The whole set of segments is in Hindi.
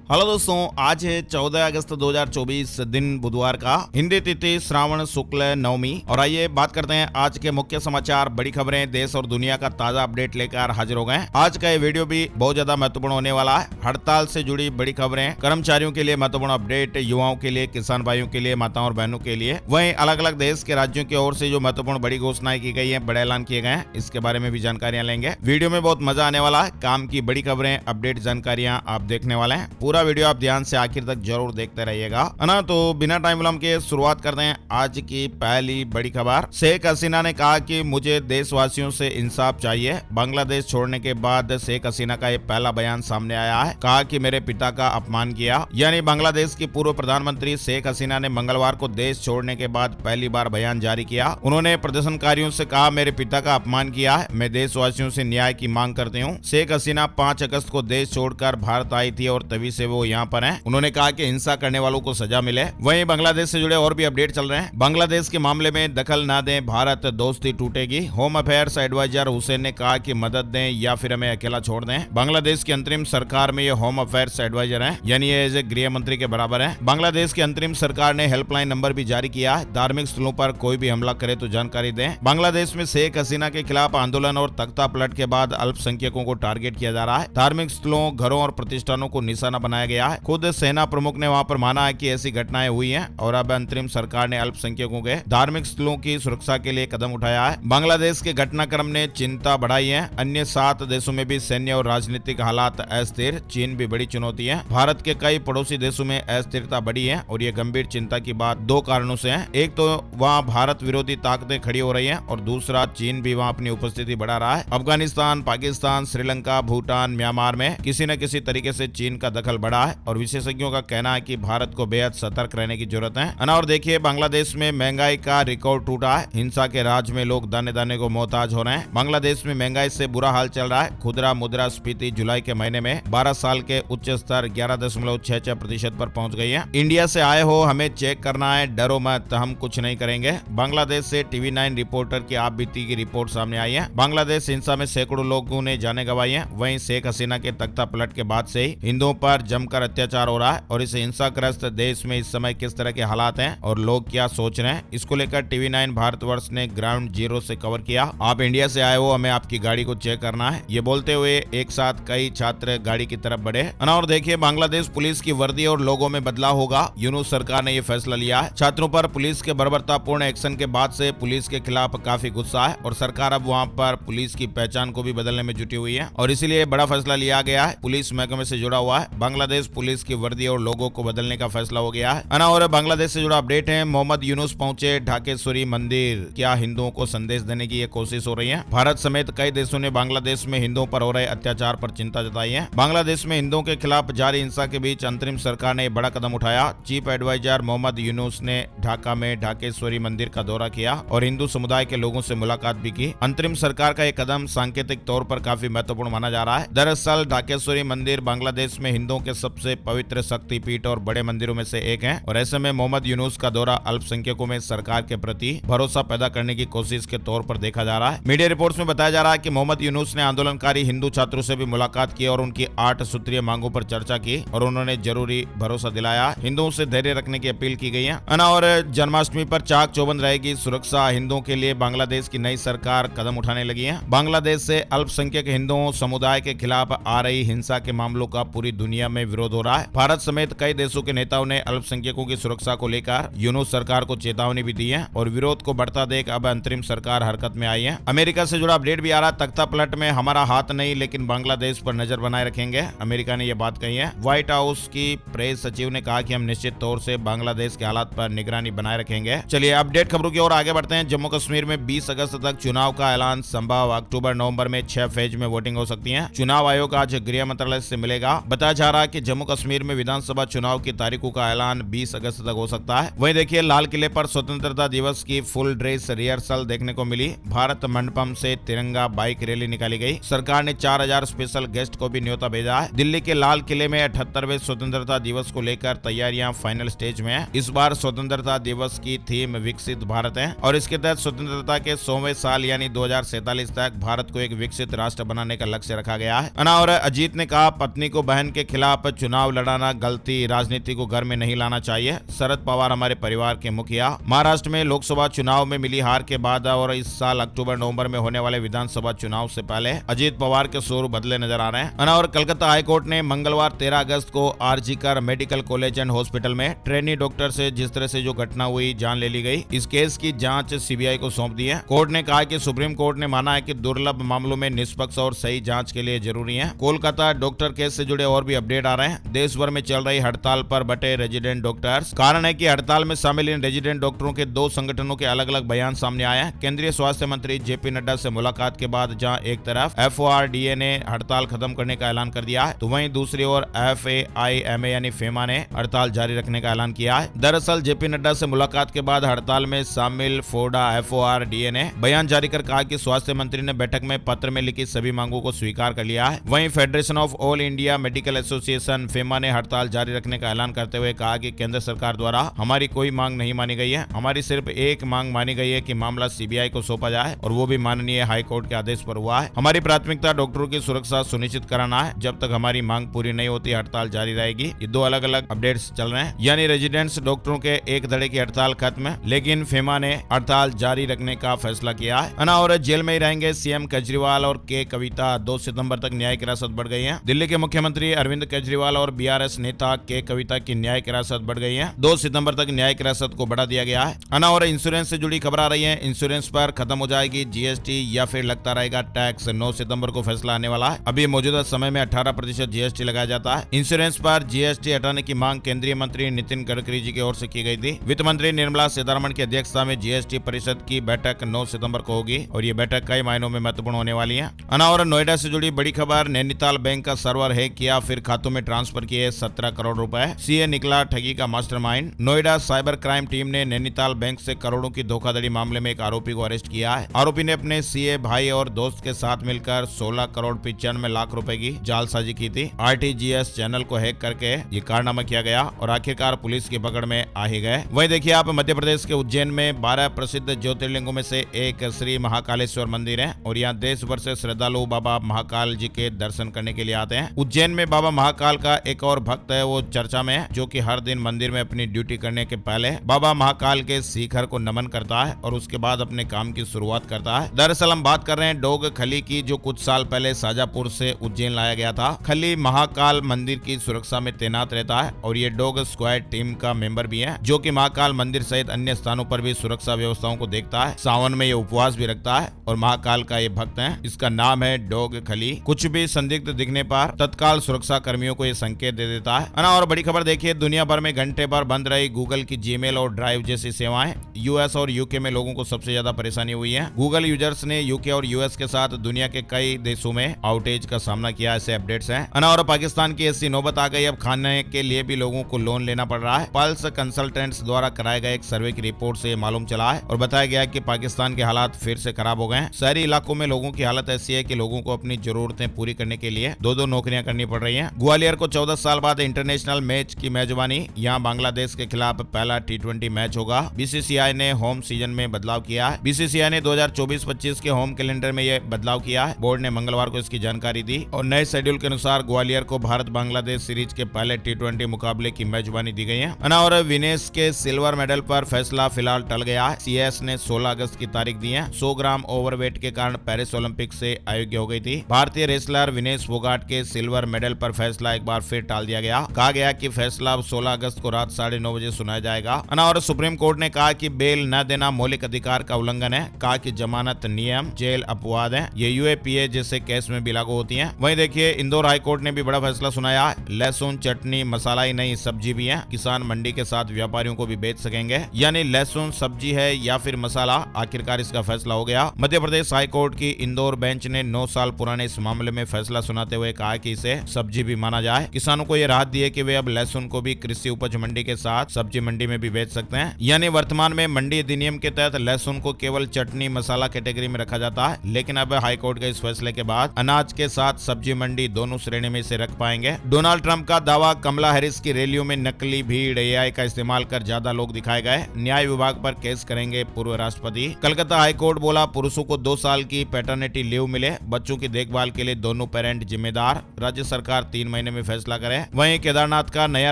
हेलो दोस्तों, आज है 14 अगस्त 2024 दिन बुधवार का। हिंदी तिथि श्रावण शुक्ल नवमी। और आइए बात करते हैं आज के मुख्य समाचार, बड़ी खबरें, देश और दुनिया का ताजा अपडेट लेकर हाजिर हो गए। आज का ये वीडियो भी बहुत ज्यादा महत्वपूर्ण होने वाला है। हड़ताल से जुड़ी बड़ी खबरें, कर्मचारियों के लिए महत्वपूर्ण अपडेट, युवाओं के लिए, किसान भाइयों के लिए, माताओं और बहनों के लिए, वहीं अलग अलग देश के राज्यों की ओर से जो महत्वपूर्ण बड़ी घोषणाएं की गई है, बड़े ऐलान किए गए हैं, इसके बारे में भी जानकारियां लेंगे। वीडियो में बहुत मजा आने वाला है। काम की बड़ी खबरें, अपडेट, जानकारियां आप देखने वाले हैं। पूरा वीडियो आप ध्यान से आखिर तक जरूर देखते रहिएगा, है ना। तो बिना टाइम विलंब के शुरुआत करते हैं आज की पहली बड़ी खबर। शेख हसीना ने कहा कि मुझे देशवासियों से इंसाफ चाहिए। बांग्लादेश छोड़ने के बाद शेख हसीना का ये पहला बयान सामने आया है। कहा कि मेरे पिता का अपमान किया। यानी बांग्लादेश की पूर्व प्रधानमंत्री शेख हसीना ने मंगलवार को देश छोड़ने के बाद पहली बार बयान जारी किया। उन्होंने प्रदर्शनकारियों से कहा, मेरे पिता का अपमान किया है, मैं देशवासियों से न्याय की मांग करती हूँ। शेख हसीना 5 अगस्त को देश छोड़कर भारत आई थी और तभी से वो यहाँ पर हैं। उन्होंने कहा कि हिंसा करने वालों को सजा मिले। वहीं बांग्लादेश से जुड़े और भी अपडेट चल रहे हैं। बांग्लादेश के मामले में दखल न दें, भारत दोस्ती टूटेगी। होम अफेयर्स एडवाइजर हुसैन ने कहा कि मदद दें या फिर हमें अकेला छोड़ दें। बांग्लादेश की अंतरिम सरकार में ये होम अफेयर्स एडवाइजर हैं, यानी ये एज ए गृह मंत्री के बराबर है। बांग्लादेश की अंतरिम सरकार ने हेल्पलाइन नंबर भी जारी किया है। धार्मिक स्थलों पर कोई भी हमला करे तो जानकारी दें। बांग्लादेश में शेख हसीना के खिलाफ आंदोलन और तख्ता पलट के बाद अल्पसंख्यकों को टारगेट किया जा रहा है। धार्मिक स्थलों, घरों और प्रतिष्ठानों को निशाना बनाया गया है। खुद सेना प्रमुख ने वहां पर माना है कि ऐसी घटनाएं हुई हैं और अब अंतरिम सरकार ने अल्पसंख्यकों के धार्मिक स्थलों की सुरक्षा के लिए कदम उठाया है। बांग्लादेश के घटनाक्रम ने चिंता बढ़ाई है। अन्य 7 देशों में भी सैन्य और राजनीतिक हालात अस्थिर। चीन भी बड़ी चुनौती है। भारत के कई पड़ोसी देशों में अस्थिरता बढ़ी है और ये गंभीर चिंता की बात 2 कारणों से है। एक तो वहाँ भारत विरोधी ताकतें खड़ी हो रही है और दूसरा चीन भी वहाँ अपनी उपस्थिति बढ़ा रहा है। अफगानिस्तान, पाकिस्तान, श्रीलंका, भूटान, म्यांमार में किसी न किसी तरीके से चीन का दखल बढ़ा है और विशेषज्ञों का कहना है कि भारत को बेहद सतर्क रहने की जरूरत है। और देखिए, बांग्लादेश में महंगाई का रिकॉर्ड टूटा है। हिंसा के राज में लोग दाने दाने को मोहताज हो रहे हैं। बांग्लादेश में महंगाई से बुरा हाल चल रहा है। खुदरा मुद्रास्फीति जुलाई के महीने में 12 साल के उच्च स्तर 11.66% पर पहुंच गई है। इंडिया से आए हो, हमें चेक करना है, डरो मत, हम कुछ नहीं करेंगे। बांग्लादेश से TV9 रिपोर्टर की आप बीती की रिपोर्ट सामने आई है। बांग्लादेश हिंसा में सैकड़ों लोगों ने जाने गंवाई है। वहीं शेख हसीना के तख्ता पलट के बाद से ही हिंदुओं पर जमकर अत्याचार हो रहा है और इस हिंसाग्रस्त देश में इस समय किस तरह के हालात हैं और लोग क्या सोच रहे हैं, इसको लेकर TV9 भारतवर्ष ने ग्राउंड जीरो से कवर किया। आप इंडिया से आए हो, हमें आपकी गाड़ी को चेक करना है, ये बोलते हुए एक साथ कई छात्र गाड़ी की तरफ बढ़े। और देखिए, बांग्लादेश पुलिस की वर्दी और लोगों में बदलाव होगा। यूनुस सरकार ने यह फैसला लिया है। छात्रों पर पुलिस के बर्बरतापूर्ण एक्शन के बाद से पुलिस के खिलाफ काफी गुस्सा है और सरकार अब वहाँ पर पुलिस की पहचान को भी बदलने में जुटी हुई है और इसीलिए बड़ा फैसला लिया गया है। पुलिस महकमे से जुड़ा हुआ है। बांग्लादेश पुलिस की वर्दी और लोगों को बदलने का फैसला हो गया है। और बांग्लादेश से जुड़ा अपडेट है। मोहम्मद यूनुस पहुंचे ढाकेश्वरी मंदिर। क्या हिंदुओं को संदेश देने की ये कोशिश हो रही है? भारत समेत कई देशों ने बांग्लादेश में हिंदुओं पर हो रहे अत्याचार पर चिंता जताई है। बांग्लादेश में हिंदुओं के खिलाफ जारी हिंसा के बीच अंतरिम सरकार ने बड़ा कदम उठाया। चीफ एडवाइजर मोहम्मद यूनुस ने ढाका में ढाकेश्वरी मंदिर का दौरा किया और हिंदू समुदाय के लोगों से मुलाकात भी की। अंतरिम सरकार का यह कदम सांकेतिक तौर पर काफी महत्वपूर्ण माना जा रहा है। दरअसल ढाकेश्वरी मंदिर बांग्लादेश में हिंदुओं के सबसे पवित्र शक्तिपीठ और बड़े मंदिरों में से एक है और ऐसे में मोहम्मद यूनुस का दौरा अल्पसंख्यकों में सरकार के प्रति भरोसा पैदा करने की कोशिश के तौर पर देखा जा रहा है। मीडिया रिपोर्ट्स में बताया जा रहा है कि मोहम्मद यूनुस ने आंदोलनकारी हिंदू छात्रों से भी मुलाकात की और उनकी 8 सूत्रीय मांगों पर चर्चा की और उन्होंने जरूरी भरोसा दिलाया। हिंदुओं से धैर्य रखने की अपील की गई है। और जन्माष्टमी पर चाक चौबंद रहेगी सुरक्षा। हिंदुओं के लिए बांग्लादेश की नई सरकार कदम उठाने लगी है। बांग्लादेश से अल्पसंख्यक हिंदुओं समुदाय के खिलाफ आ रही हिंसा के मामलों का पूरी दुनिया में विरोध हो रहा है। भारत समेत कई देशों के नेताओं ने अल्पसंख्यकों की सुरक्षा को लेकर यूनुस सरकार को चेतावनी भी दी है और विरोध को बढ़ता देख अब अंतरिम सरकार हरकत में आई है। अमेरिका से जुड़ा अपडेट भी आ रहा। तख्ता पलट में हमारा हाथ नहीं, लेकिन बांग्लादेश पर नजर बनाए रखेंगे, अमेरिका ने यह बात कही है। व्हाइट हाउस की प्रेस सचिव ने कहा कि हम निश्चित तौर से बांग्लादेश के हालात पर निगरानी बनाए रखेंगे। चलिए अपडेट खबरों की ओर आगे बढ़ते हैं। जम्मू कश्मीर में 20 अगस्त तक चुनाव का ऐलान संभव। अक्टूबर नवंबर में 6 फेज में वोटिंग हो सकती है। चुनाव आयोग आज गृह मंत्रालय से मिलेगा। बताया जा रहा है कि जम्मू कश्मीर में विधानसभा चुनाव की तारीखों का ऐलान 20 अगस्त तक हो सकता है। वहीं देखिए, लाल किले पर स्वतंत्रता दिवस की फुल ड्रेस रिहर्सल देखने को मिली। भारत मंडपम से तिरंगा बाइक रैली निकाली गई। सरकार ने 4000 स्पेशल गेस्ट को भी न्योता भेजा है। दिल्ली के लाल किले में 78वें स्वतंत्रता दिवस को लेकर तैयारियां फाइनल स्टेज में है। इस बार स्वतंत्रता दिवस की थीम विकसित भारत है और इसके तहत स्वतंत्रता के 100वें साल यानी 2047 तक भारत को एक विकसित राष्ट्र बनाने का लक्ष्य रखा गया है। और अजीत ने कहा, पत्नी को बहन के खिलाफ खिलाफ चुनाव लड़ाना गलती, राजनीति को घर में नहीं लाना चाहिए। शरद पवार हमारे परिवार के मुखिया। महाराष्ट्र में लोकसभा चुनाव में मिली हार के बाद और इस साल अक्टूबर नवंबर में होने वाले विधानसभा चुनाव से पहले अजीत पवार के सुर बदले नजर आ रहे हैं। और कलकत्ता हाईकोर्ट ने मंगलवार 13 अगस्त को RG Kar medical college and hospital में ट्रेनी डॉक्टर से जिस तरह से जो घटना हुई जान ले ली गई, इस केस की जांच सीबीआई को सौंप दी है। कोर्ट ने कहा कि सुप्रीम कोर्ट ने माना है कि दुर्लभ मामलों में निष्पक्ष और सही जांच के लिए जरूरी है। कोलकाता डॉक्टर केस से जुड़े और भी अपडेट आ रहे हैं। देश भर में चल रही हड़ताल पर बटे रेजिडेंट डॉक्टर्स। कारण है कि हड़ताल में शामिल इन रेजिडेंट डॉक्टरों के 2 संगठनों के अलग अलग बयान सामने आए हैं। केंद्रीय स्वास्थ्य मंत्री जेपी नड्डा से मुलाकात के बाद जहां एक तरफ FORDA ने हड़ताल खत्म करने का ऐलान कर दिया है, तो वहीं दूसरी ओर FAIMA यानी फेमा ने हड़ताल जारी रखने का ऐलान किया है। दरअसल जेपी नड्डा से मुलाकात के बाद हड़ताल में शामिल FORDA ने बयान जारी कर कहा कि स्वास्थ्य मंत्री ने बैठक में पत्र में लिखी सभी मांगों को स्वीकार कर लिया है। वहीं federation of all India medical association FEMA ने हड़ताल जारी रखने का ऐलान करते हुए कहा कि केंद्र सरकार द्वारा हमारी कोई मांग नहीं मानी गई है। हमारी सिर्फ एक मांग मानी गई है कि मामला सीबीआई को सौंपा जाए और वो भी माननीय हाई कोर्ट के आदेश पर हुआ है। हमारी प्राथमिकता डॉक्टरों की सुरक्षा सुनिश्चित कराना है। जब तक हमारी मांग पूरी नहीं होती हड़ताल जारी रहेगी। ये 2 अलग अलग अपडेट्स चल रहे हैं, यानी रेजिडेंट्स डॉक्टरों के एक धड़े की हड़ताल खत्म, लेकिन फेमा ने हड़ताल जारी रखने का फैसला किया है। और जेल में ही रहेंगे सीएम केजरीवाल और के कविता। 2 सितंबर तक न्यायिक हिरासत बढ़ गई है। दिल्ली के मुख्यमंत्री अरविंद केजरीवाल और बीआरएस नेता के कविता की न्यायिक हिरासत बढ़ गई है। 2 सितंबर तक न्यायिक हिरासत को बढ़ा दिया गया है। और इंश्योरेंस से जुड़ी खबर आ रही है। इंश्योरेंस पर खत्म हो जाएगी जीएसटी या फिर लगता रहेगा टैक्स। 9 सितंबर को फैसला आने वाला है। अभी मौजूदा समय में 18% जीएसटी लगाया जाता है। इंश्योरेंस पर जीएसटी हटाने की मांग केंद्रीय मंत्री नितिन गडकरी जी की ओर से की गई थी। वित्त मंत्री निर्मला सीतारमण की अध्यक्षता में जीएसटी परिषद की बैठक 9 सितंबर को होगी और ये बैठक कई मायनों में महत्वपूर्ण होने वाली है। और नोएडा से जुड़ी बड़ी खबर, नैनीताल बैंक का सर्वर हैक किया, फिर खातों में ट्रांसफर किए 17 करोड़ रुपए। सीए निकला ठगी का mastermind. Noida cyber crime team ने नैनीताल बैंक से करोड़ों की धोखाधड़ी मामले में एक आरोपी को अरेस्ट किया है। आरोपी ने अपने सीए भाई और दोस्त के साथ मिलकर 16 करोड़ 95 लाख रुपए की जालसाजी की थी। आरटीजीएस चैनल को हैक करके ये कारनामा किया गया और आखिरकार पुलिस की पकड़ में आ ही गए। वहीं देखिए आप, मध्य प्रदेश के उज्जैन में 12 प्रसिद्ध ज्योतिर्लिंगों में से एक श्री महाकालेश्वर मंदिर है और यहाँ देश भर से श्रद्धालु बाबा महाकाल जी के दर्शन करने के लिए आते हैं। उज्जैन में बाबा महाकाल का एक और भक्त है, वो चर्चा में है, जो कि हर दिन मंदिर में अपनी ड्यूटी करने के पहले बाबा महाकाल के शिखर को नमन करता है और उसके बाद अपने काम की शुरुआत करता है। दरअसल हम बात कर रहे हैं डॉग खली की, जो कुछ साल पहले शाजापुर से उज्जैन लाया गया था। खली महाकाल मंदिर की सुरक्षा में तैनात रहता है और ये डॉग स्क्वाड टीम का मेंबर भी है, जो कि महाकाल मंदिर सहित अन्य स्थानों पर भी सुरक्षा व्यवस्थाओं को देखता है। सावन में ये उपवास भी रखता है और महाकाल का ये भक्त है। इसका नाम है डॉग खली। कुछ भी संदिग्ध दिखने पर तत्काल सुरक्षा कर्मियों को ये संकेत दे देता है। और बड़ी खबर देखिए, दुनिया भर में घंटे भर बंद रही गूगल की जीमेल और ड्राइव जैसी सेवाएं। यूएस और यूके में लोगों को सबसे ज्यादा परेशानी हुई है। गूगल यूजर्स ने यूके और यूएस के साथ दुनिया के कई देशों में आउटेज का सामना किया, ऐसे अपडेट्स हैं। और पाकिस्तान की ऐसी नौबत आ गई, अब खाने के लिए भी लोगों को लोन लेना पड़ रहा है। पल्स कंसल्टेंट्स द्वारा कराए गए एक सर्वे की रिपोर्ट से मालूम चला है और बताया गया कि पाकिस्तान के हालात फिर से खराब हो गए हैं। शहरी इलाकों में लोगों की हालत ऐसी है कि लोगों को अपनी जरूरतें पूरी करने के लिए 2-2 नौकरियां करनी पड़ रही हैं। ग्वालियर को 14 साल बाद इंटरनेशनल मैच की मेजबानी। यहां बांग्लादेश के खिलाफ पहला T20 मैच होगा। बीसीसीआई ने होम सीजन में बदलाव किया है। बीसीसीआई ने 2024-25 के होम कैलेंडर में यह बदलाव किया है। बोर्ड ने मंगलवार को इसकी जानकारी दी और नए शेड्यूल के अनुसार ग्वालियर को भारत बांग्लादेश सीरीज के पहले T20 मुकाबले की मेजबानी दी गई है। और विनेश के सिल्वर मेडल पर फैसला फिलहाल टल गया है। सीएस ने 16 अगस्त की तारीख दी है। 100 ग्राम ओवरवेट के कारण पेरिस ओलंपिक से अयोग्य हो गई थी। भारतीय रेसलर विनेश फोगाट के सिल्वर मेडल पर फैसला एक बार फिर टाल दिया गया। कहा गया कि फैसला 16 अगस्त को रात 9:30 बजे सुनाया जाएगा। और सुप्रीम कोर्ट ने कहा कि बेल न देना मौलिक अधिकार का उल्लंघन है। कहा कि जमानत नियम जेल अपवाद है। ये यूएपीए जैसे केस में भी लागू होती है। वहीं देखिए, इंदौर हाईकोर्ट ने भी बड़ा फैसला सुनाया। लहसुन चटनी मसाला ही नहीं, सब्जी भी है। किसान मंडी के साथ व्यापारियों को भी बेच सकेंगे, यानी लहसुन सब्जी है या फिर मसाला। आखिरकार इसका फैसला हो गया। मध्य प्रदेश हाईकोर्ट की इंदौर बेंच ने 9 साल पुराने इस मामले में फैसला सुनाते हुए कहा कि इसे सब्जी भी माना जाए। किसानों को यह राहत दी है कि वे अब लहसुन को भी कृषि उपज मंडी के साथ सब्जी मंडी में भी बेच सकते हैं। यानी वर्तमान में मंडी अधिनियम के तहत लहसुन को केवल चटनी मसाला कैटेगरी में रखा जाता है, लेकिन अब हाईकोर्ट के इस फैसले के बाद अनाज के साथ सब्जी मंडी दोनों श्रेणी में इसे रख पाएंगे। डोनाल्ड ट्रंप का दावा, कमला हैरिस की रैलियों में नकली भीड़, एआई का इस्तेमाल कर ज्यादा लोग दिखाए गए। न्याय विभाग पर केस करेंगे पूर्व राष्ट्रपति। कलकत्ता हाईकोर्ट बोला, पुरुषों को 2 साल की पैटर्निटी लीव मिले, बच्चों की देखभाल के लिए दोनों पेरेंट जिम्मेदार। राज्य सरकार 3 महीने देने में फैसला करे। वहीं केदारनाथ का नया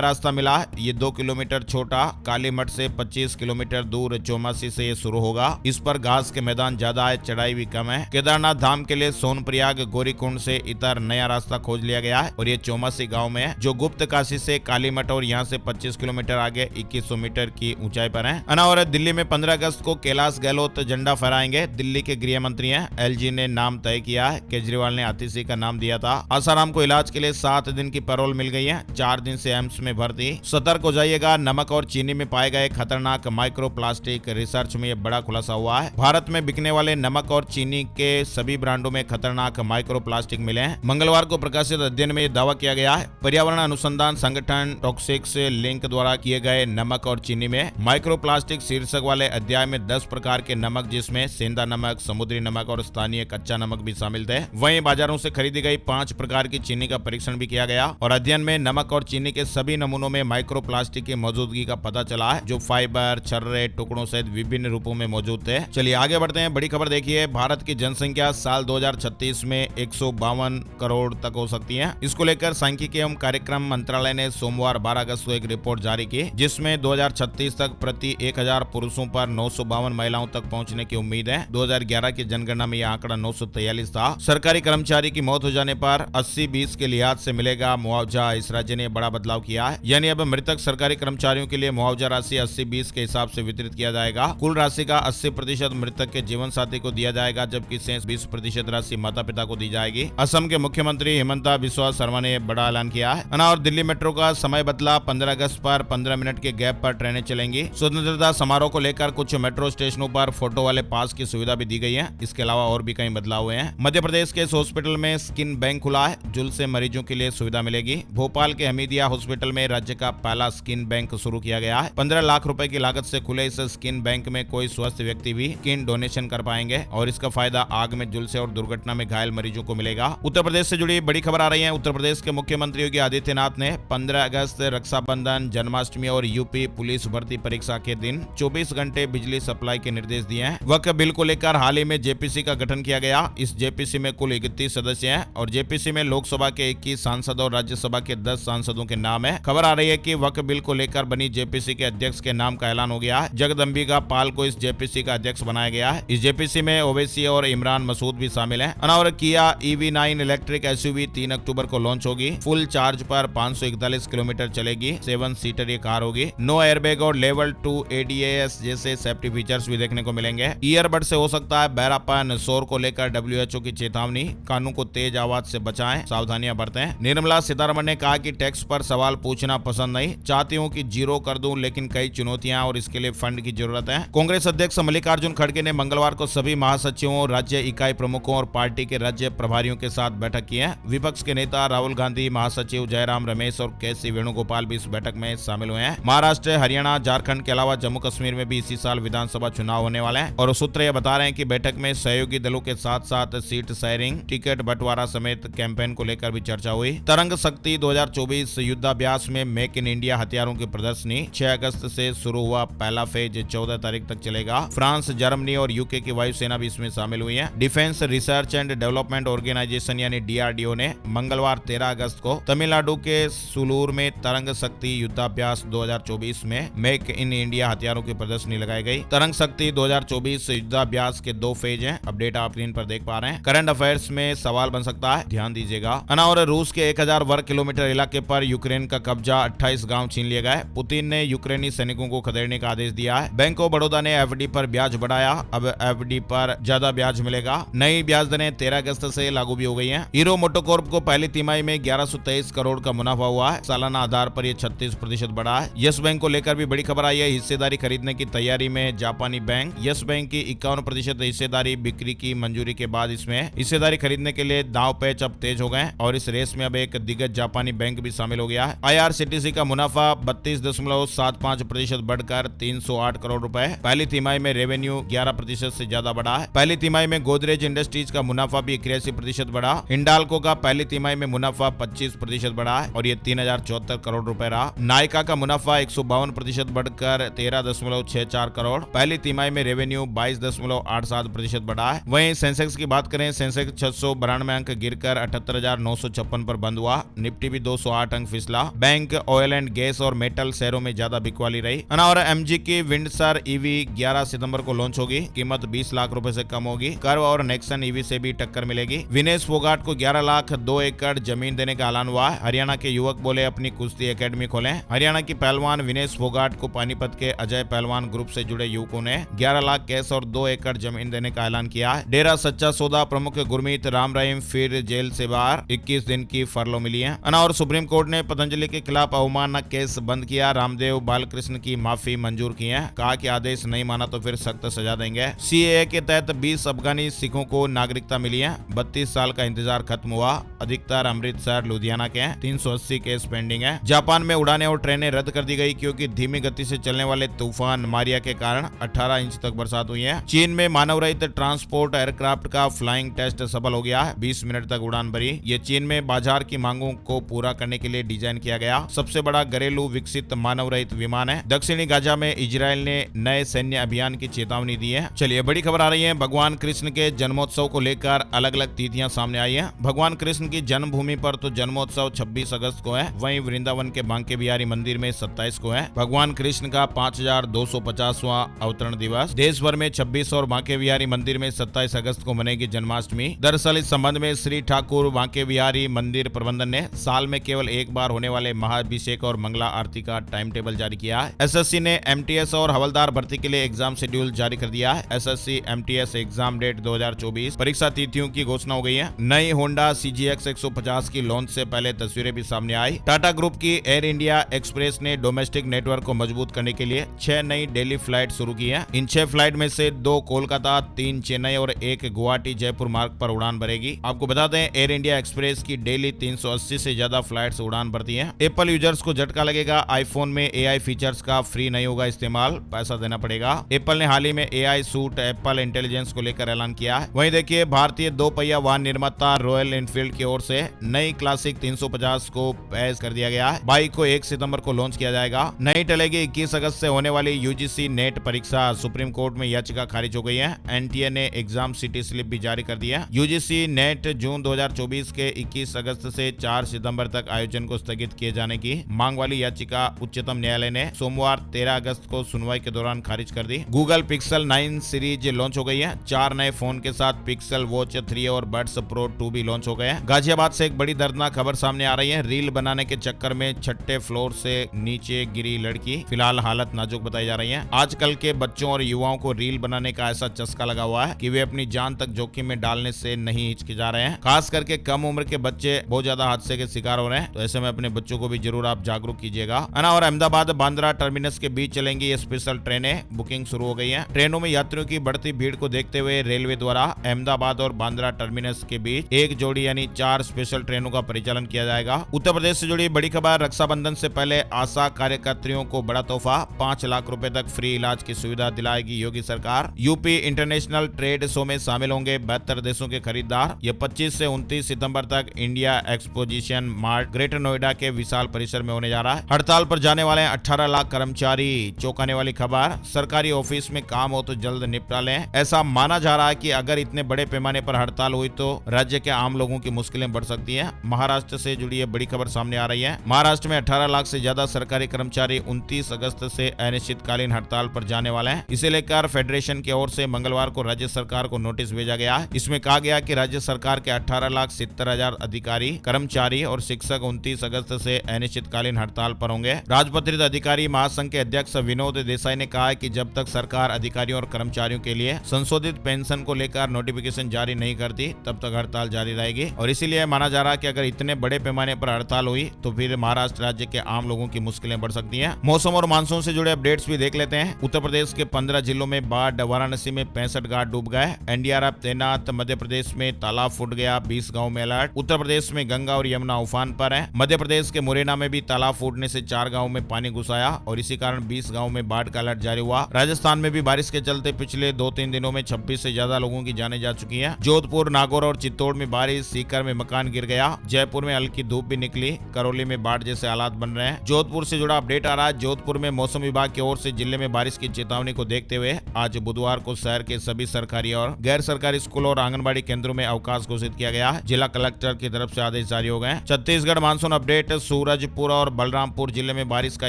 रास्ता मिला, ये 2 किलोमीटर छोटा, कालीमठ से 25 किलोमीटर दूर चौमासी से ये शुरू होगा। इस पर घास के मैदान ज्यादा है, चढ़ाई भी कम है। केदारनाथ धाम के लिए सोनप्रयाग गौरीकुंड से इतर नया रास्ता खोज लिया गया है और ये चौमासी गांव में है, जो गुप्त काशी से कालीमठ और यहाँ से 25 किलोमीटर आगे 2100 मीटर की ऊंचाई पर है। और दिल्ली में 15 अगस्त को कैलाश गहलोत झंडा फहराएंगे। दिल्ली के गृह मंत्री हैं, एलजी ने नाम तय किया है। केजरीवाल ने आतिशी का नाम दिया था। आसाराम को इलाज के लिए 7 दिन की पैरोल मिल गई है, 4 दिन से एम्स में भर्ती। सतर्क हो जाइएगा, नमक और चीनी में पाए गए खतरनाक माइक्रो प्लास्टिक, रिसर्च में यह बड़ा खुलासा हुआ है। भारत में बिकने वाले नमक और चीनी के सभी ब्रांडों में खतरनाक माइक्रो प्लास्टिक मिले हैं। मंगलवार को प्रकाशित अध्ययन में दावा किया गया है। पर्यावरण अनुसंधान संगठन टॉक्सिक्स लिंक द्वारा किए गए नमक और चीनी में माइक्रो प्लास्टिक शीर्षक वाले अध्याय में 10 प्रकार के नमक, जिसमें सेंधा नमक, समुद्री नमक और स्थानीय कच्चा नमक भी शामिल थे। वहीं बाजारों से खरीदी गई 5 प्रकार की चीनी का परीक्षण भी किया गया और अध्ययन में नमक और चीनी के सभी नमूनों में माइक्रो प्लास्टिक की मौजूदगी का पता चला है, जो फाइबर, छर्रे, टुकड़ों सहित विभिन्न रूपों में मौजूद थे। चलिए आगे बढ़ते हैं। बड़ी खबर देखिए, भारत की जनसंख्या साल 2036 में 152 करोड़ तक हो सकती है। इसको लेकर सांख्यिकी एवं कार्यक्रम मंत्रालय ने सोमवार 12 अगस्त को एक रिपोर्ट जारी की, जिसमें 2036 तक प्रति 1000 पुरुषों पर 952 महिलाओं तक पहुंचने की उम्मीद है। 2011 की जनगणना में यह आंकड़ा 943 था। सरकारी कर्मचारी की मौत हो जाने पर 80-20 के लिहाज से मिलेगा मुआवजा। इस राज्य ने बड़ा बदलाव किया है, यानी अब मृतक सरकारी कर्मचारियों के लिए मुआवजा राशि 80-20 के हिसाब से वितरित किया जाएगा। कुल राशि का 80% मृतक के जीवन साथी को दिया जाएगा, जबकि शेष 20% राशि माता पिता को दी जाएगी। असम के मुख्यमंत्री हिमंता बिस्वा शर्मा ने बड़ा ऐलान किया है। और दिल्ली मेट्रो का समय बदला, 15 अगस्त पर 15 मिनट के गैप पर ट्रेनें चलेंगी। स्वतंत्रता समारोह को लेकर कुछ मेट्रो स्टेशनों पर फोटो वाले पास की सुविधा भी दी गई है। इसके अलावा और भी कई बदलाव हुए हैं। मध्य प्रदेश के इस हॉस्पिटल में स्किन बैंक खुला है, जुल्स से मरीजों के लिए सुविधा मिलेगी। भोपाल के हमीदिया हॉस्पिटल में राज्य का पहला स्किन बैंक शुरू किया गया है। 15 लाख रुपए की लागत से खुले इस स्किन बैंक में कोई स्वस्थ व्यक्ति भी स्किन डोनेशन कर पाएंगे और इसका फायदा आग में झुलसे और दुर्घटना में घायल मरीजों को मिलेगा। उत्तर प्रदेश से जुड़ी बड़ी खबर आ रही है। उत्तर प्रदेश के मुख्यमंत्री योगी आदित्यनाथ ने 15 अगस्त, रक्षाबंधन, जन्माष्टमी और यूपी पुलिस भर्ती परीक्षा के दिन 24 घंटे बिजली सप्लाई के निर्देश दिए हैं। वक्फ बिल को लेकर हाल ही में जेपीसी का गठन किया गया। इस जेपीसी में कुल 31 सदस्य हैं और जेपीसी में लोकसभा के 21 सांसद और राज्यसभा के 10 सांसदों के नाम है। खबर आ रही है कि वक्फ बिल को लेकर बनी जेपीसी के अध्यक्ष के नाम का ऐलान हो गया है। जगदम्बिका पाल को इस जेपीसी का अध्यक्ष बनाया गया है। इस जेपीसी में ओवैसी और इमरान मसूद भी शामिल हैं। और किया EV9 इलेक्ट्रिक एसयूवी 3 अक्टूबर को लॉन्च होगी। फुल चार्ज पर 541 किलोमीटर चलेगी। 7 सीटर ये कार होगी। नो एयरबैग और लेवल 2 ADAS जैसे सेफ्टी फीचर्स भी देखने को मिलेंगे। ईयरबड से हो सकता है बहरापन। शोर को लेकर WHO की चेतावनी, कानों को तेज आवाज से बचाएं, सावधानियां बरतें। निर्मला सीतारमण ने कहा कि टैक्स पर सवाल पूछना पसंद नहीं, चाहती हूं कि जीरो कर दूं, लेकिन कई चुनौतियां और इसके लिए फंड की जरूरत है। कांग्रेस अध्यक्ष मल्लिकार्जुन खड़गे ने मंगलवार को सभी महासचिवों, राज्य इकाई प्रमुखों और पार्टी के राज्य प्रभारियों के साथ बैठक की है। विपक्ष के नेता राहुल गांधी, महासचिव जयराम रमेश और KC वेणुगोपाल भी इस बैठक में शामिल हुए हैं। महाराष्ट्र, हरियाणा, झारखंड के अलावा जम्मू कश्मीर में भी इसी साल विधानसभा चुनाव होने वाले हैं और सूत्र ये बता रहे हैं कि बैठक में सहयोगी दलों के साथ साथ सीट शेयरिंग, टिकट बंटवारा समेत कैंपेन को लेकर भी चर्चा हुई। तरंग शक्ति 2024 युद्धाभ्यास में मेक इन इंडिया हथियारों की प्रदर्शनी 6 अगस्त से शुरू हुआ। पहला फेज 14 तारीख तक चलेगा। फ्रांस, जर्मनी और यूके की वायुसेना भी इसमें शामिल हुई है। Defence research and development organisation यानी DRDO ने मंगलवार 13 अगस्त को तमिलनाडु के सुलूर में तरंग शक्ति युद्धाभ्यास 2024 में मेक इन इंडिया हथियारों की प्रदर्शनी लगाई गई। तरंग शक्ति 2024 युद्धाभ्यास के 2 फेज हैं। अपडेट आप स्क्रीन पर देख पा रहे हैं। करंट अफेयर्स में सवाल बन सकता है, ध्यान दीजिएगा। और रूस के 1000 वर्ग किलोमीटर इलाके पर यूक्रेन का कब्जा, 28 गांव छीन लिए गए। पुतिन ने यूक्रेनी सैनिकों को खदेड़ने का आदेश दिया है। बैंक ऑफ बड़ौदा ने FD पर ब्याज बढ़ाया, अब FD पर ज्यादा ब्याज मिलेगा। नई ब्याज दरें 13 अगस्त से लागू भी हो गई हैं। हीरो मोटोकॉर्प को पहली तिमाही में 1123 करोड़ का मुनाफा हुआ है। सालाना आधार पर यह 36% बढ़ा है। यस बैंक को लेकर भी बड़ी खबर आई है। हिस्सेदारी खरीदने की तैयारी में जापानी बैंक। यस बैंक की 51% हिस्सेदारी बिक्री की मंजूरी के बाद इसमें हिस्सेदारी खरीदने के लिए दांव पेच अब तेज हो गए और इस रेस में अब एक दिग्गज जापानी बैंक भी शामिल हो गया है। IRCTC का मुनाफा 32.75% बढ़कर 308 करोड़ रुपए। पहली तिमाही में रेवेन्यू 11% से ज्यादा बढ़ा है। पहली तिमाही में गोदरेज इंडस्ट्रीज का मुनाफा भी 81% बढ़ा। हिंडाल्को का पहली तिमाही में मुनाफा 25% बढ़ा है और ये 3074 करोड़ रुपए रहा। नायका का मुनाफा 152% बढ़कर 13.64 करोड़। पहली तिमाही में रेवेन्यू 22.87% बढ़ा है। वहीं सेंसेक्स की बात करें, सेंसेक्स 692 अंक गिरकर 78,956 पर बंद हुआ। हुआ। निफ्टी भी 208 अंक फिसला। बैंक, ऑयल एंड गैस और मेटल शेयरों में ज्यादा बिकवाली रही। और एमजी की विंडसर ईवी 11 सितंबर को लॉन्च होगी। कीमत 20 लाख रुपए से कम होगी। कर्व और नेक्सन ईवी से भी टक्कर मिलेगी। विनेश फोगाट को 11 लाख 2 एकड़ जमीन देने का ऐलान हुआ। हरियाणा के युवक बोले अपनी कुश्ती एकेडमी खोलें। हरियाणा की पहलवान विनेश फोगाट को पानीपत के अजय पहलवान ग्रुप से जुड़े युवकों ने 11 लाख कैश और 2 एकड़ जमीन देने का ऐलान किया है। डेरा सच्चा सौदा प्रमुख गुरमीत राम रहीम फिर जेल से बाहर, 21 दिन की फरलो मिली है। और सुप्रीम कोर्ट ने पतंजलि के खिलाफ अवमानना केस बंद किया। रामदेव बालकृष्ण की माफी मंजूर की है। कहा कि आदेश नहीं माना तो फिर सख्त सजा देंगे। सीएए के तहत 20 अफगानी सिखों को नागरिकता मिली है। 32 साल का इंतजार खत्म हुआ। अधिकतर अमृतसर लुधियाना के हैं। 380 केस पेंडिंग है। जापान में उड़ानें और ट्रेनें रद्द कर दी गई क्योंकि धीमी गति से चलने वाले तूफान मारिया के कारण 18 इंच तक बरसात हुई है। चीन में मानव रहित ट्रांसपोर्ट एयरक्राफ्ट का फ्लाइंग टेस्ट सफल हो गया है। 20 मिनट तक उड़ान भरी। ये चीन में बाजार की मांगों को पूरा करने के लिए डिजाइन किया गया सबसे बड़ा घरेलू विकसित मानव रहित विमान है। दक्षिणी गाजा में इजरायल ने नए सैन्य अभियान की चेतावनी दी है। चलिए बड़ी खबर आ रही है। भगवान कृष्ण के जन्मोत्सव को लेकर अलग अलग तिथियां सामने आई है। भगवान कृष्ण की जन्मभूमि पर तो जन्मोत्सव 26 अगस्त को है। वहीं वृंदावन के बांके बिहारी मंदिर में 27 को है। भगवान कृष्ण का 5250वां अवतरण दिवस। देश भर में 26 और बांके बिहारी मंदिर में 27 अगस्त को मनेगी जन्माष्टमी। दरअसल इस संबंध में श्री ठाकुर बांके बिहारी मंदिर प्रबंधन ने साल में केवल एक बार होने वाले महाअभिषेक और मंगला आरती का टाइम टेबल जारी किया है। एसएससी ने एमटीएस और हवलदार भर्ती के लिए एग्जाम शेड्यूल जारी कर दिया है। एसएससी एमटीएस एग्जाम डेट 2024 परीक्षा तिथियों की घोषणा हो गई है। नई होंडा CGX 150 की लॉन्च से पहले तस्वीरें भी सामने आई। टाटा ग्रुप की एयर इंडिया एक्सप्रेस ने डोमेस्टिक नेटवर्क को मजबूत करने के लिए 6 नई डेली फ्लाइट शुरू की है। इन 6 फ्लाइट में से 2 कोलकाता, 3 चेन्नई और 1 गुवाहाटी जयपुर मार्ग पर उड़ान भरेगी। आपको बता दें एयर इंडिया एक्सप्रेस की डेली 380 से ज्यादा फ्लाइट्स उड़ान भरती है। एप्पल यूजर्स को झटका लगेगा। आईफोन में AI फीचर्स का फ्री नहीं होगा इस्तेमाल, पैसा देना पड़ेगा। एप्पल ने हाल ही में AI सूट एप्पल इंटेलिजेंस को लेकर ऐलान किया है। वहीं देखिए भारतीय 2 पहिया वाहन निर्माता रॉयल एनफील्ड की ओर से नई क्लासिक 350 को पेश कर दिया गया है। बाइक को 1 सितंबर को लॉन्च किया जाएगा। नहीं टलेगी 21 अगस्त से होने वाली UGC नेट परीक्षा। सुप्रीम कोर्ट में याचिका खारिज हो गई है। NTA ने एग्जाम सिटी स्लिप भी जारी कर दी है। UGC नेट जून 2024 के 21 अगस्त से 4 सितंबर तक आयोजन को स्थगित किए जाने की मांग वाली याचिका उच्चतम न्यायालय ने सोमवार 13 अगस्त को सुनवाई के दौरान खारिज कर दी। गूगल पिक्सल 9 सीरीज लॉन्च हो गई है। 4 नए फोन के साथ पिक्सल वॉच 3 और बड्स प्रो 2 भी लॉन्च हो गए हैं। गाजियाबाद से एक बड़ी दर्दनाक खबर सामने आ रही है। रील बनाने के चक्कर में 6ठे फ्लोर से नीचे गिरी लड़की। फिलहाल हालत नाजुक बताई जा रही है। आजकल के बच्चों और युवाओं को रील बनाने का ऐसा चस्का लगा हुआ है कि वे अपनी जान तक जोखिम में डालने से नहीं हिचकिचा रहे हैं। खास करके कम उम्र के बच्चे बहुत ज्यादा हादसे के शिकार हो रहे हैं। तो ऐसे में अपने बच्चों को भी जरूर आप जागरूक कीजिएगा। और अहमदाबाद बांद्रा टर्मिनस के बीच चलेंगी ये स्पेशल ट्रेनें। बुकिंग शुरू हो गई है। ट्रेनों में यात्रियों की बढ़ती भीड़ को देखते हुए रेलवे द्वारा अहमदाबाद और बांद्रा टर्मिनस के बीच एक जोड़ी यानी 4 स्पेशल ट्रेनों का परिचालन किया जाएगा। उत्तर प्रदेश से जुड़ी बड़ी खबर। रक्षाबंधन से पहले आशा कार्यकर्तियों को बड़ा तोहफा। 5 लाख रुपए तक फ्री इलाज की सुविधा दिलाएगी योगी सरकार। यूपी इंटरनेशनल ट्रेड शो में शामिल होंगे 72 देशों के खरीदार। ये 25 से 29 सितंबर तक India exposition mart greater Noida के विशाल परिसर में होने जा रहा है। हड़ताल पर जाने वाले 18 लाख कर्मचारी। चौंकाने वाली खबर। सरकारी ऑफिस में काम हो तो जल्द निपटा लें। ऐसा माना जा रहा है कि अगर इतने बड़े पैमाने पर हड़ताल हुई तो राज्य के आम लोगों की मुश्किलें बढ़ सकती हैं। महाराष्ट्र से जुड़ी बड़ी खबर सामने आ रही है। महाराष्ट्र में 18 लाख से ज्यादा सरकारी कर्मचारी 29 अगस्त से अनिश्चितकालीन हड़ताल पर जाने वाले हैं। इसे लेकर फेडरेशन की ओर से मंगलवार को राज्य सरकार को नोटिस भेजा गया है। इसमें कहा गया कि राज्य सरकार के 18,70,000 अधिकारी, कर्मचारी और शिक्षक 29 अगस्त से अनिश्चितकालीन हड़ताल पर होंगे। राजपत्रित अधिकारी महासंघ के अध्यक्ष विनोद देसाई ने कहा है कि जब तक सरकार अधिकारियों और कर्मचारियों के लिए संशोधित पेंशन को लेकर नोटिफिकेशन जारी नहीं करती तब तक हड़ताल जारी रहेगी। और इसीलिए माना जा रहा है कि अगर इतने बड़े पैमाने पर हड़ताल हुई तो फिर महाराष्ट्र राज्य के आम लोगों की मुश्किलें बढ़ सकती हैं। मौसम और मानसून से जुड़े अपडेट्स भी देख लेते हैं। उत्तर प्रदेश के 15 जिलों में बाढ़। वाराणसी में 65 घाट डूब गए। NDRF तैनात। मध्य प्रदेश में तालाब फूट गया। 20 गाँव में अलर्ट। उत्तर प्रदेश में गंगा और यमुना उफान पर है। मध्य प्रदेश के मुरैना में भी तालाब फूटने से 4 गाँव में पानी घुस आया और इसी कारण 20 गाँव में बाढ़ का अलर्ट जारी हुआ। राजस्थान में भी बारिश के चलते पिछले 2-3 दिनों में 26 से ज्यादा लोगों की जानें जा चुकी हैं। जोधपुर, नागौर और चित्तौड़ में बारिश। सीकर में मकान गिर गया। जयपुर में हल्की धूप भी निकली। करौली में बाढ़ जैसे हालात बन रहे हैं। जोधपुर से जुड़ा अपडेट आ रहा है। जोधपुर में मौसम विभाग की ओर से जिले में बारिश की चेतावनी को देखते हुए आज बुधवार को शहर के सभी सरकारी और गैर सरकारी स्कूल और आंगनबाड़ी केंद्रों में अवकाश घोषित किया गया है। जिला कलेक्टर की तरफ से आदेश जारी हो गए। छत्तीसगढ़ मानसून अपडेट, सूरजपुर और बलरामपुर जिले में बारिश का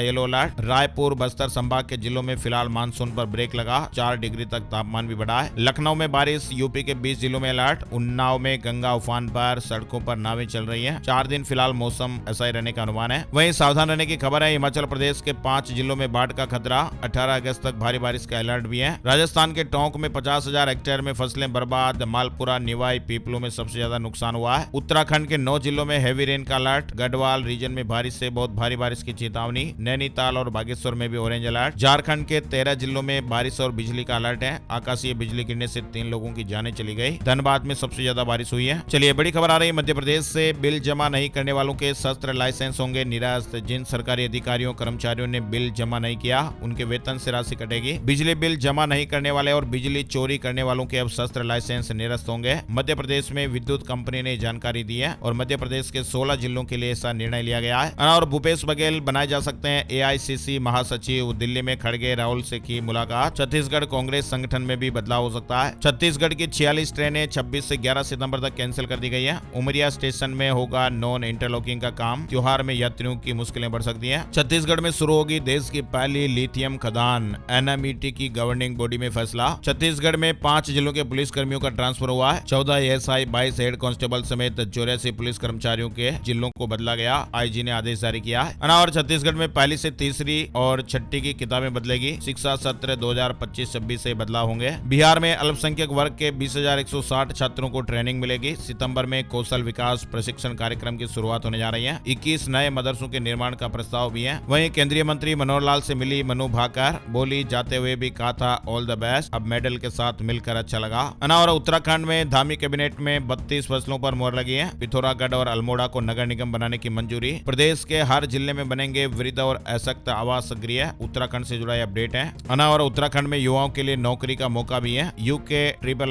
येलो अलर्ट। रायपुर बस्तर संभाग के जिलों में फिलहाल मानसून पर ब्रेक लगा, 4 डिग्री तक तापमान भी बढ़ा है। लखनऊ में बारिश, यूपी के 20 जिलों में अलर्ट। उन्नाव में गंगा उफान पर, सड़कों पर नावें चल रही हैं। 4 दिन फिलहाल मौसम ऐसा ही रहने का अनुमान है। वहीं सावधान रहने की खबर है, हिमाचल प्रदेश के 5 जिलों में बाढ़ का खतरा, 18 अगस्त तक भारी बारिश का अलर्ट भी है। राजस्थान के टोंक में 50,000 हेक्टेयर में फसलें बर्बाद, मालपुरा, निवाई, पीपलो में सबसे ज्यादा नुकसान हुआ है। उत्तराखंड के 9 जिलों में हैवी रेन का अलर्ट, गढ़वाल रीजन में बारिश से बहुत भारी बारिश की चेतावनी। नैनीताल और बागेश्वर में भी ऑरेंज अलर्ट। झारखंड के 13 जिलों में बारिश और बिजली का अलर्ट है, आकाशीय बिजली गिरने से 3 लोगों की जानें चली गई। धनबाद में सबसे ज्यादा बारिश हुई है। चलिए बड़ी खबर आ रही है मध्य प्रदेश से, बिल जमा नहीं करने वालों के शस्त्र लाइसेंस होंगे निरस्त। जिन सरकारी अधिकारियों कर्मचारियों ने बिल जमा नहीं किया, उनके वेतन से राशि कटेगी। बिजली बिल जमा नहीं करने वाले और बिजली चोरी करने वालों के अब शस्त्र लाइसेंस निरस्त होंगे। मध्य प्रदेश में विद्युत कंपनी ने जानकारी दी है और मध्य प्रदेश के 16 जिलों के लिए ऐसा निर्णय लिया गया है। और भूपेश बघेल बनाए जा सकते हैं AICC महासचिव। दिल्ली में खड़गे राहुल से की मुलाकात। छत्तीसगढ़ कांग्रेस संगठन में भी बदलाव हो सकता है। छत्तीसगढ़ की 46 ट्रेनें 26 से 11 सितंबर तक कैंसिल कर दी गई है। उमरिया स्टेशन में होगा नॉन इंटरलॉकिंग का काम। त्योहार में यात्रियों की मुश्किलें बढ़ सकती हैं। छत्तीसगढ़ में शुरू होगी देश की पहली लिथियम खदान, NMET की गवर्निंग बॉडी में फैसला। छत्तीसगढ़ में 5 जिलों के पुलिस कर्मियों का ट्रांसफर हुआ है। 14 ASI, 22 हेड कांस्टेबल समेत 84 पुलिस कर्मचारियों के जिलों को बदला गया। IG ने आदेश जारी किया है। और छत्तीसगढ़ में पहली से तीसरी और छठी की किताबें बदलेगी। शिक्षा सत्र 2025-26 से बदलाव होंगे। बिहार में अल्पसंख्यक वर्ग के 20,160 छात्रों को ट्रेनिंग मिलेगी। सितंबर में कौशल विकास प्रशिक्षण कार्यक्रम की शुरुआत होने जा रही है। 21 नए मदरसों के निर्माण का प्रस्ताव भी है। वहीं केंद्रीय मंत्री मनोहर लाल से मिली मनु भाकर, बोली जाते हुए भी कहा था ऑल द बेस्ट, अब मेडल के साथ मिलकर अच्छा लगा। और उत्तराखंड में धामी कैबिनेट में 32 फसलों पर मोहर लगी है। पिथौरागढ़ और अल्मोड़ा को नगर निगम बनाने की मंजूरी। प्रदेश के हर जिले में बनेंगे वृद्ध और असक्त आवास गृह। उत्तराखंड से जुड़ा अपडेट है। और उत्तराखंड में युवाओं के लिए नौकरी का मौका भी है। यूके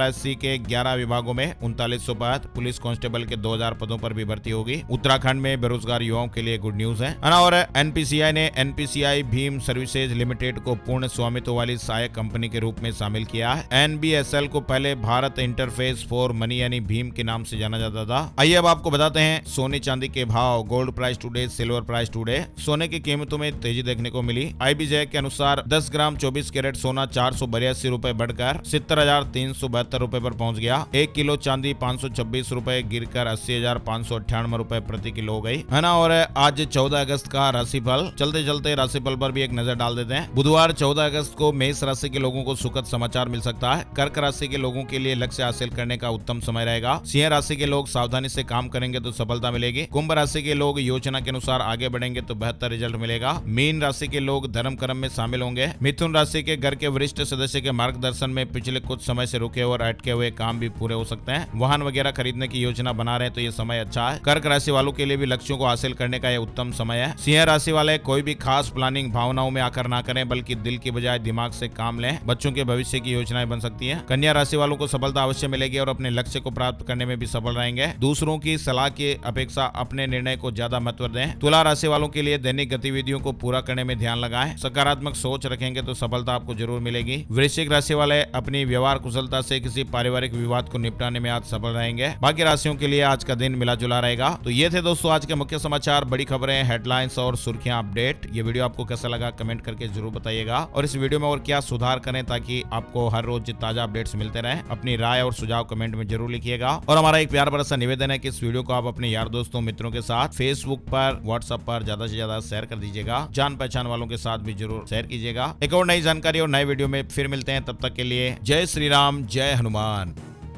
SSC के 11 विभागों में 3900 पद, पुलिस कांस्टेबल के 2000 पदों पर भी भर्ती होगी। उत्तराखंड में बेरोजगार युवाओं के लिए गुड न्यूज है। और NPCI ने NPCI भीम सर्विसेज लिमिटेड को पूर्ण स्वामित्व वाली सहायक कंपनी के रूप में शामिल किया है। NBSL को पहले भारत इंटरफेस फॉर मनी यानी भीम के नाम से जाना जाता था। आइए अब आपको बताते हैं सोने चांदी के भाव। Gold price today, silver price today. सोने की कीमतों में तेजी देखने को मिली। IBJ के अनुसार 10 ग्राम 24 कैरेट सोना 482 रुपए बढ़कर 70,372 रुपए पर पहुंच गया। 1 किलो चांदी 526 रुपए गिरकर 80,598 रुपए प्रति किलो हो गई है ना। और आज 14 अगस्त का राशिफल, चलते चलते राशिफल पर भी एक नजर डाल देते हैं। बुधवार 14 अगस्त को मेष राशि के लोगों को सुखद समाचार मिल सकता है। कर्क राशि के लोगों के लिए लक्ष्य हासिल करने का उत्तम समय रहेगा। सिंह राशि के लोग सावधानी से काम करेंगे तो सफलता मिलेगी। कुंभ राशि के लोग योजना के अनुसार आगे बढ़ेंगे तो बेहतर रिजल्ट मिलेगा। मीन राशि के लोग धर्म कर्म में शामिल होंगे। मिथुन राशि के घर के वरिष्ठ सदस्य के मार्गदर्शन में पिछले कुछ समय से रुके और अटके हुए काम भी पूरे हो सकते हैं। वाहन वगैरह खरीदने की योजना बना रहे हैं तो ये समय अच्छा है। कर्क राशि वालों के लिए भी लक्ष्यों को हासिल करने का यह उत्तम समय है। सिंह राशि वाले कोई भी खास प्लानिंग भावनाओं में आकर ना करें, बल्कि दिल की बजाय दिमाग से काम लें। बच्चों के भविष्य की योजनाएं बन सकती है। कन्या राशि वालों को सफलता अवश्य मिलेगी और अपने लक्ष्य को प्राप्त करने में भी सफल रहेंगे। दूसरों की सलाह की अपेक्षा अपने निर्णय को ज्यादा महत्व दें। तुला राशि वालों के लिए दैनिक गतिविधियों को पूरा करने में ध्यान लगाएं। सकारात्मक सोच रखेंगे तो सफलता आपको जरूर मिलेगी। वृश्चिक राशि वाले अपनी व्यवहार कुशलता से किसी पारिवारिक विवाद को निपटाने में आज सफल रहेंगे। बाकी राशियों के लिए आज का दिन मिला जुला रहेगा। तो ये थे दोस्तों आज के मुख्य समाचार, बड़ी खबरें, हेडलाइंस और सुर्खियां अपडेट। ये वीडियो आपको कैसा लगा कमेंट करके जरूर बताइएगा और इस वीडियो में और क्या सुधार करें ताकि आपको हर रोज ताजा अपडेट्स मिलते रहे। अपनी राय और सुझाव कमेंट में जरूर लिखिएगा। और हमारा एक प्यार भरा सा निवेदन है कि इस वीडियो को आप अपने यार दोस्तों मित्रों के साथ फेसबुक पर, व्हाट्सएप पर ज्यादा से ज्यादा शेयर कर दीजिएगा। जान पहचान वालों के साथ भी जरूर शेयर कीजिएगा। एक और नई जानकारी और नए वीडियो में फिर मिलते हैं, तब तक के लिए जय श्री राम, जय हनुमान।